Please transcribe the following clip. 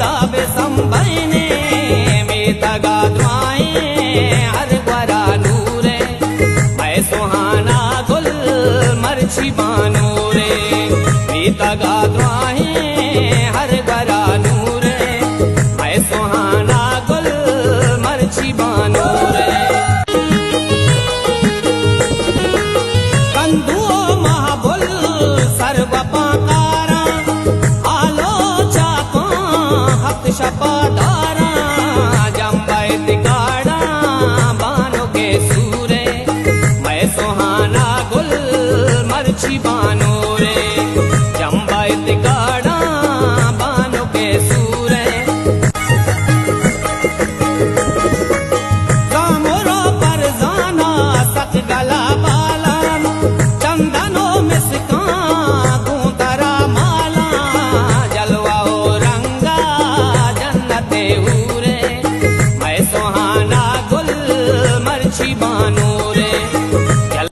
दाबे संभने में तगा दुआएं हर बरा नूरे मैं सुहाना गुल मर्ची बानूरे में तगा दुआएं हर बरा नूरे मैं सुहाना गुल मर्ची बानूरे कंदुओ महाबुल सर्वपा शपदारा जम्बैत गाड़ा बानो के सूरे मैं सुहाना गुल मर्ची बानो रे।